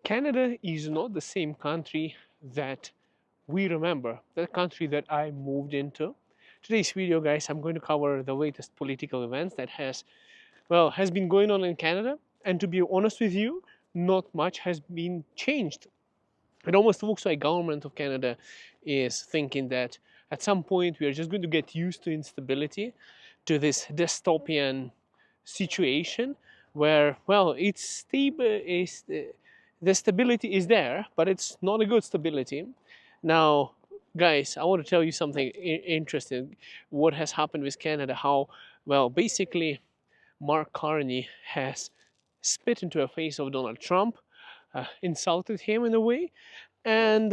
Canada is not the same country that we remember, the country that I moved into. Today's video, guys, I'm going to cover the latest political events that has been going on in Canada. And to be honest with you, not much has been changed. It almost looks like government of Canada is thinking that at some point we are just going to get used to instability, to this dystopian situation where, well, it's stable, the stability is there, but it's not a good stability. Now, guys, I want to tell you something interesting. What has happened with Canada? How, well, basically, Mark Carney has spit into the face of Donald Trump, insulted him in a way, and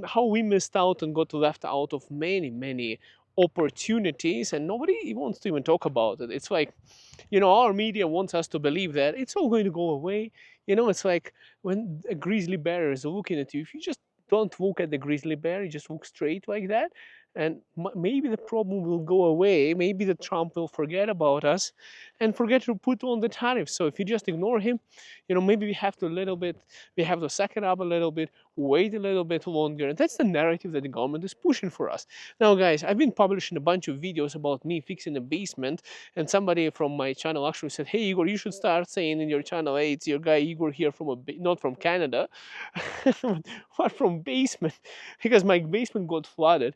how we missed out and got left out of many, many opportunities, and nobody wants to even talk about it. It's like, our media wants us to believe that it's all going to go away. It's like when a grizzly bear is looking at you. If you just don't look at the grizzly bear, you just look straight like that, and maybe the problem will go away. Maybe the Trump will forget about us and forget to put on the tariffs. So if you just ignore him, maybe we have to suck it up a little bit, wait a little bit longer. And that's the narrative that the government is pushing for us. Now, guys, I've been publishing a bunch of videos about me fixing the basement, and somebody from my channel actually said, "Hey, Igor, you should start saying in your channel, hey, it's your guy Igor here from not from Canada, but from basement," because my basement got flooded.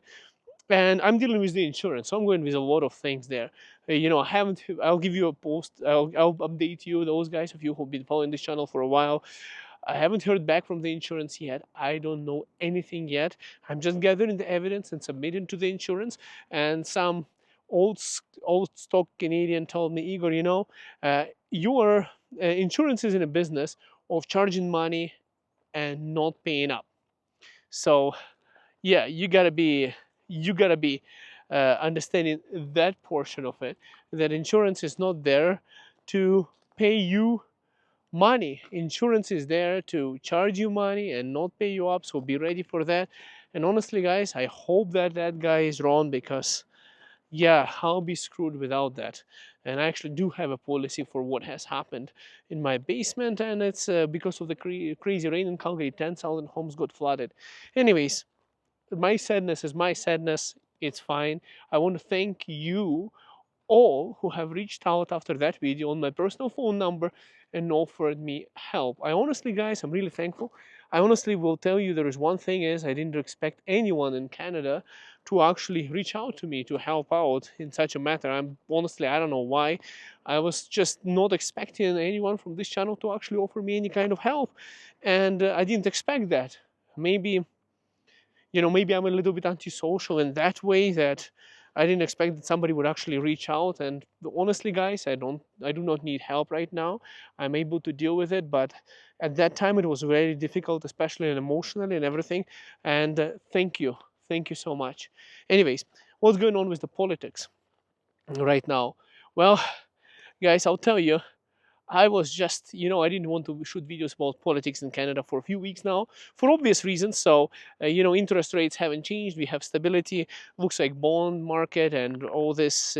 And I'm dealing with the insurance, so I'm going with a lot of things there. I haven't. I'll give you a post. I'll update you, those guys of you who've been following this channel for a while. I haven't heard back from the insurance yet. I don't know anything yet. I'm just gathering the evidence and submitting to the insurance. And some old stock Canadian told me, Igor, your insurance is in a business of charging money and not paying up. So yeah, you gotta be understanding that portion of it, that insurance is not there to pay you money. Insurance is there to charge you money and not pay you up, so be ready for that. And honestly, guys, I hope that that guy is wrong, because yeah, I'll be screwed without that. And I actually do have a policy for what has happened in my basement, and it's because of the crazy rain in Calgary. 10,000 homes got flooded. Anyways, my sadness is my sadness. It's fine. I want to thank you all who have reached out after that video on my personal phone number and offered me help. I honestly, guys, I'm really thankful. I honestly will tell you, there is one thing is I didn't expect anyone in Canada to actually reach out to me to help out in such a matter. I don't know why. I was just not expecting anyone from this channel to actually offer me any kind of help, and I didn't expect that. Maybe I'm a little bit antisocial in that way, that I didn't expect that somebody would actually reach out. And honestly, guys, I do not need help right now. I'm able to deal with it, but at that time it was very difficult, especially emotionally and everything. And thank you so much. Anyways, what's going on with the politics right now? Well, guys, I'll tell you, I was just, I didn't want to shoot videos about politics in Canada for a few weeks now, for obvious reasons. So, interest rates haven't changed. We have stability. Looks like bond market and all this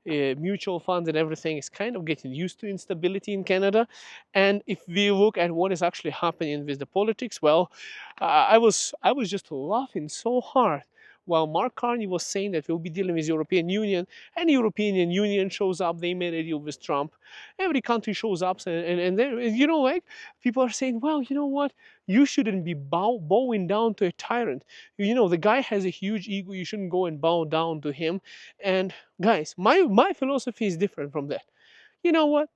mutual funds and everything is kind of getting used to instability in Canada. And if we look at what is actually happening with the politics, well, I was just laughing so hard while Mark Carney was saying that we'll be dealing with European Union, and European Union shows up, they made a deal with Trump. Every country shows up, and like, people are saying, well, you know what? You shouldn't be bowing down to a tyrant. The guy has a huge ego. You shouldn't go and bow down to him. And guys, my philosophy is different from that. You know what?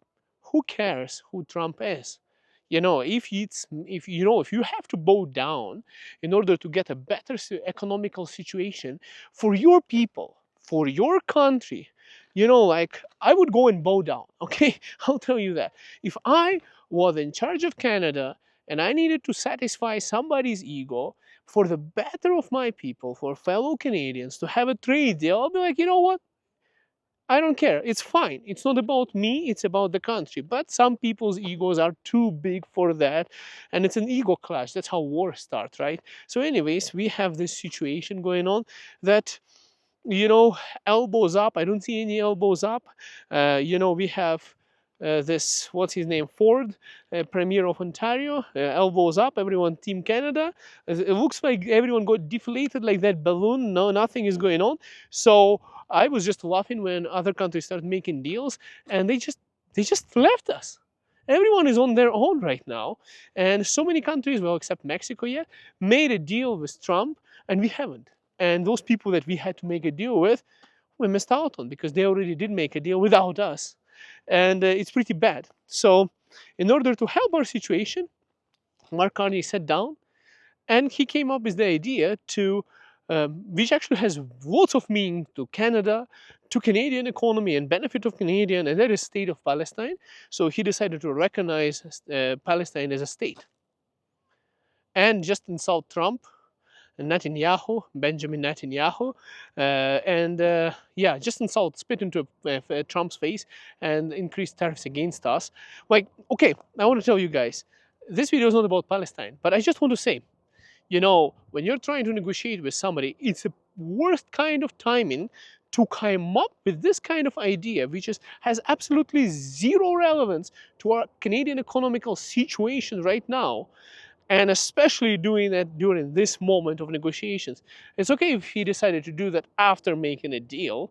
Who cares who Trump is? If you have to bow down in order to get a better economical situation for your people, for your country, like, I would go and bow down. Okay, I'll tell you that. If I was in charge of Canada and I needed to satisfy somebody's ego for the better of my people, for fellow Canadians, to have a trade deal, I'll be like, you know what? I don't care. It's fine. It's not about me. It's about the country. But some people's egos are too big for that. And it's an ego clash. That's how wars start, right? So anyways, we have this situation going on that, elbows up. I don't see any elbows up. We have this, what's his name, Ford, Premier of Ontario, elbows up, everyone Team Canada. It looks like everyone got deflated like that balloon. No, nothing is going on. So I was just laughing when other countries started making deals, and they just left us. Everyone is on their own right now, and so many countries, well, except Mexico, yeah, made a deal with Trump, and we haven't. And those people that we had to make a deal with, we missed out on because they already did make a deal without us, and it's pretty bad. So, in order to help our situation, Mark Carney sat down and he came up with the idea to, which actually has lots of meaning to Canada, to Canadian economy and benefit of Canadian, and that is state of Palestine. So he decided to recognize Palestine as a state and just insult Trump, Netanyahu, Benjamin Netanyahu, yeah, just insult, spit into Trump's face, and increase tariffs against us. Like, okay, I want to tell you guys, this video is not about Palestine, but I just want to say, when you're trying to negotiate with somebody, it's the worst kind of timing to come up with this kind of idea, which has absolutely zero relevance to our Canadian economical situation right now, and especially doing that during this moment of negotiations. It's okay if he decided to do that after making a deal,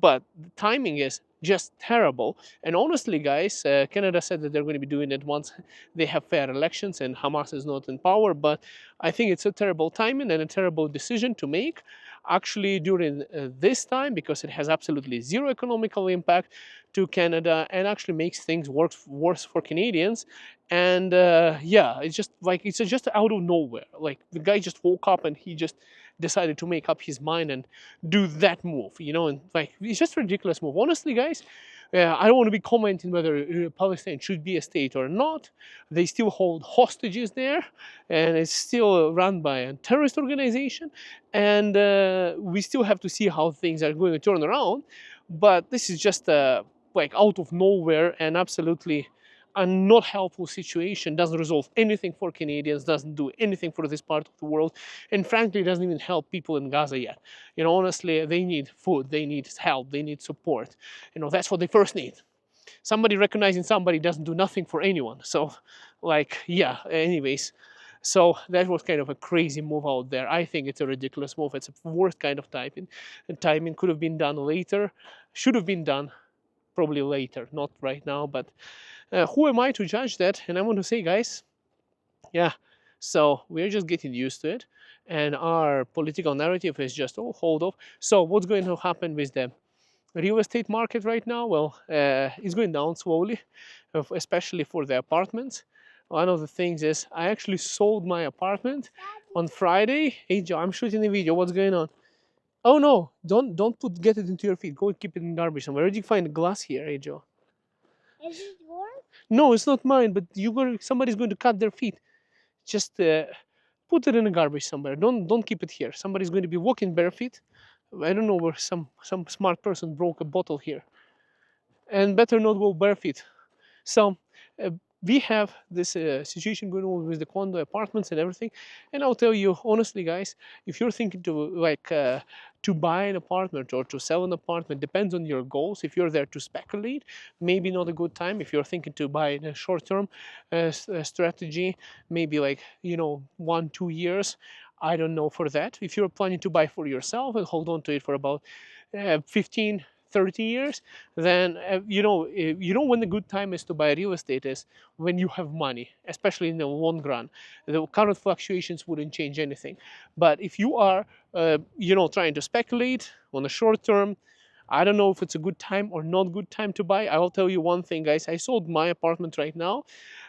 but the timing is just terrible. And honestly, guys, Canada said that they're going to be doing it once they have fair elections and Hamas is not in power. But I think it's a terrible timing and a terrible decision to make actually during this time, because it has absolutely zero economical impact to Canada and actually makes things worse for Canadians. And yeah, it's just like, it's just out of nowhere. Like, the guy just woke up and he just decided to make up his mind and do that move, and like, it's just a ridiculous move. Honestly, guys, I don't want to be commenting whether Palestine should be a state or not. They still hold hostages there, and it's still run by a terrorist organization, and we still have to see how things are going to turn around. But this is just like out of nowhere and absolutely a not helpful situation, doesn't resolve anything for Canadians, doesn't do anything for this part of the world, and frankly doesn't even help people in Gaza yet. Honestly, they need food, they need help, they need support. That's what they first need. Somebody recognizing somebody doesn't do nothing for anyone. So, like, yeah, anyways. So that was kind of a crazy move out there. I think it's a ridiculous move. It's a worst kind of typing. And timing could have been done later, should have been done probably later, not right now. But who am I to judge that? And I want to say, guys, yeah, so we're just getting used to it. And our political narrative is just, oh, hold off. So what's going to happen with the real estate market right now? Well, it's going down slowly, especially for the apartments. One of the things is I actually sold my apartment on Friday. Hey, Joe, I'm shooting a video. What's going on? Oh no! Don't get it into your feet. Go and keep it in garbage somewhere. Where did you find the glass here, hey Joe? Is it yours? No, it's not mine. But somebody's going to cut their feet. Just put it in the garbage somewhere. Don't keep it here. Somebody's going to be walking bare feet. I don't know where some smart person broke a bottle here. And better not go bare feet. So uh, we have this situation going on with the condo apartments and everything. And I'll tell you honestly, guys, if you're thinking to buy an apartment or to sell an apartment, depends on your goals. If you're there to speculate, maybe not a good time. If you're thinking to buy in a short-term strategy, maybe 1-2 years. I don't know for that. If you're planning to buy for yourself and hold on to it for about 15 30 years, then when the good time is to buy real estate is when you have money, especially in the long run. The current fluctuations wouldn't change anything. But if you are trying to speculate on the short term, I don't know if it's a good time or not good time to buy. I will tell you one thing, guys. I sold my apartment right now.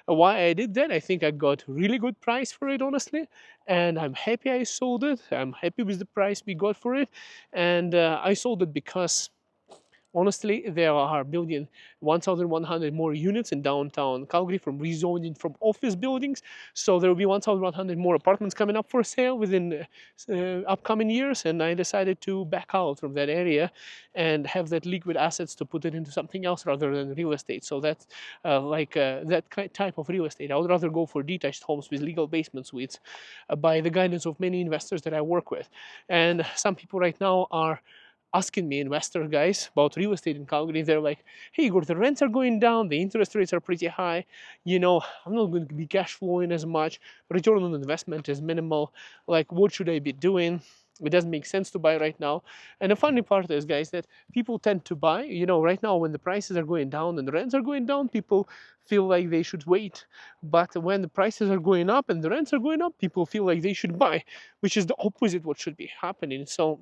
Why I did that? I think I got really good price for it, honestly, and I'm happy I sold it. I'm happy with the price we got for it, and I sold it because honestly, there are building 1,100 more units in downtown Calgary from rezoning from office buildings. So there will be 1,100 more apartments coming up for sale within upcoming years. And I decided to back out from that area and have that liquid assets to put it into something else rather than real estate. So that's that type of real estate. I would rather go for detached homes with legal basement suites by the guidance of many investors that I work with. And some people right now are asking me, investor guys, about real estate in Calgary. They're like, hey, Igor, the rents are going down, the interest rates are pretty high. I'm not going to be cash flowing as much. Return on investment is minimal. Like, what should I be doing? It doesn't make sense to buy right now. And the funny part is, guys, that people tend to buy, right now when the prices are going down and the rents are going down, people feel like they should wait. But when the prices are going up and the rents are going up, people feel like they should buy, which is the opposite what should be happening. So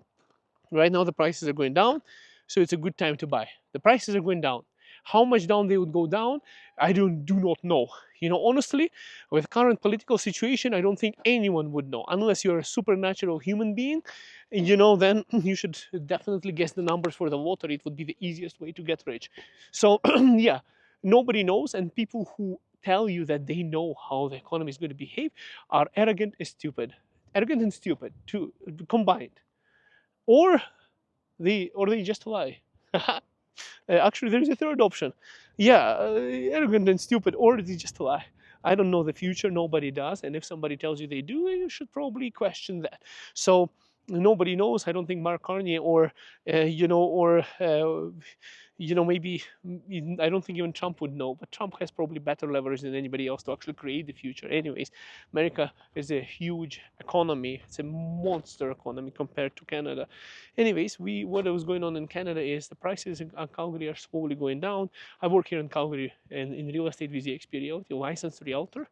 right now the prices are going down, so it's a good time to buy. The prices are going down. How much down they would go down, I do not know. Honestly, with current political situation, I don't think anyone would know unless you're a supernatural human being. Then you should definitely guess the numbers for the lottery. It would be the easiest way to get rich. So yeah, nobody knows, and people who tell you that they know how the economy is going to behave are arrogant and stupid. Arrogant and stupid, two combined. Or they just lie. Actually, there is a third option. Yeah, arrogant and stupid, or they just lie. I don't know the future. Nobody does. And if somebody tells you they do, you should probably question that. So nobody knows. I don't think Mark Carney or maybe I don't think even Trump would know. But Trump has probably better leverage than anybody else to actually create the future. Anyways, America is a huge economy. It's a monster economy compared to Canada. Anyways, what was going on in Canada is the prices in Calgary are slowly going down. I work here in Calgary and in real estate with the Realty, licensed realtor.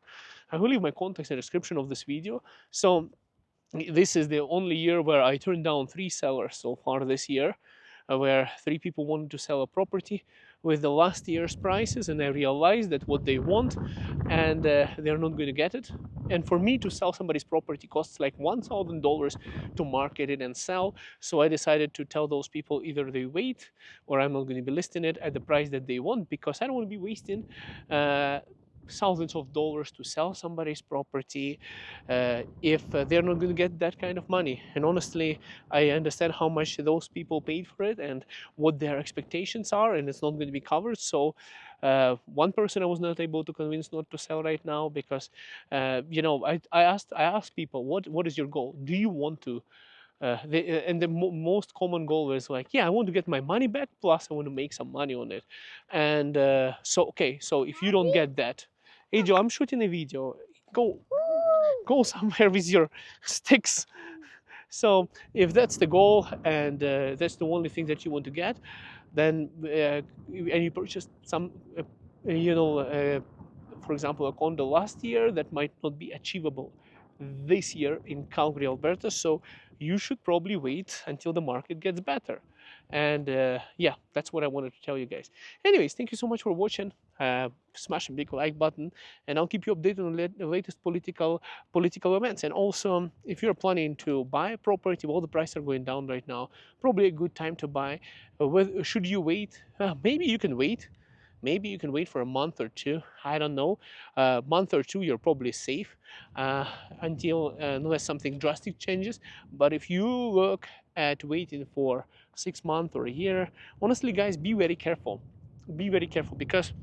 I will leave my contacts in the description of this video. So this is the only year where I turned down 3 sellers so far this year, where 3 people wanted to sell a property with the last year's prices, and I realized that what they want, and they're not going to get it. And for me to sell somebody's property costs like $1,000 to market it and sell. So I decided to tell those people either they wait or I'm not going to be listing it at the price that they want, because I don't want to be wasting thousands of dollars to sell somebody's property if they're not going to get that kind of money. And honestly, I understand how much those people paid for it and what their expectations are, and it's not going to be covered. So one person I was not able to convince not to sell right now, because I asked people, what is your goal? Do you want to and the most common goal is like, yeah, I want to get my money back, plus I want to make some money on it. And so if you don't get that, hey Joe, I'm shooting a video. Go go somewhere with your sticks. So if that's the goal, and that's the only thing that you want to get, then and you purchased some, for example, a condo last year that might not be achievable this year in Calgary, Alberta. So you should probably wait until the market gets better. And yeah, that's what I wanted to tell you guys. Anyways, thank you so much for watching. Smash a big like button, and I'll keep you updated on the latest political events. And also, if you're planning to buy a property while the prices are going down right now, probably a good time to buy. Should you wait? Maybe you can wait. Maybe you can wait for a month or two. I don't know. A month or two, you're probably safe uh, until unless something drastic changes. But if you look at waiting for 6 months or a year, honestly, guys, be very careful. Be very careful, because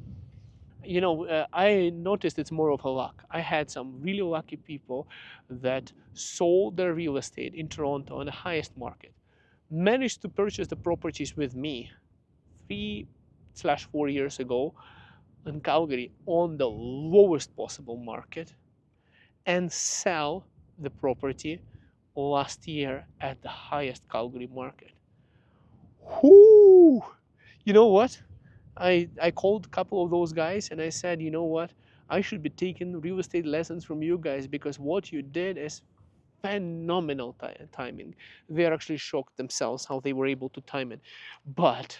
I noticed it's more of a luck. I had some really lucky people that sold their real estate in Toronto on the highest market, managed to purchase the properties with me 3/4 years ago in Calgary on the lowest possible market, and sell the property last year at the highest Calgary market. Whoo! You know what? I called a couple of those guys and I said, you know what? I should be taking real estate lessons from you guys, because what you did is phenomenal timing. They're actually shocked themselves how they were able to time it. But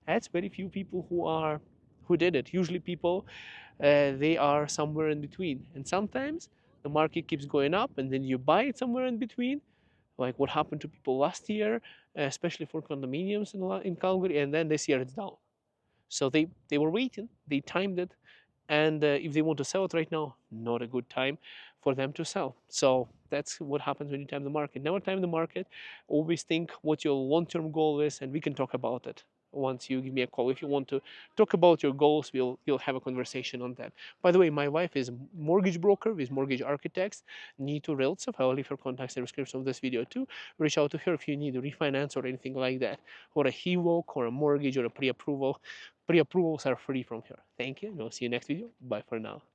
that's very few people who did it. Usually people they are somewhere in between, and sometimes the market keeps going up and then you buy it somewhere in between, like what happened to people last year, especially for condominiums in Calgary, and then this year it's down. So they were waiting, they timed it, and if they want to sell it right now, not a good time for them to sell. So that's what happens when you time the market. Never time the market. Always think what your long-term goal is, and we can talk about it. once you give me a call. If you want to talk about your goals, we'll have a conversation on that. By the way, my wife is a mortgage broker with mortgage architects. Need to Realtors. I'll leave her contacts in the description of this video too. Reach out to her if you need a refinance or anything like that, or a HELOC or a mortgage or a pre-approval. Pre-approvals are free from her. Thank you, and we'll see you next video. Bye for now.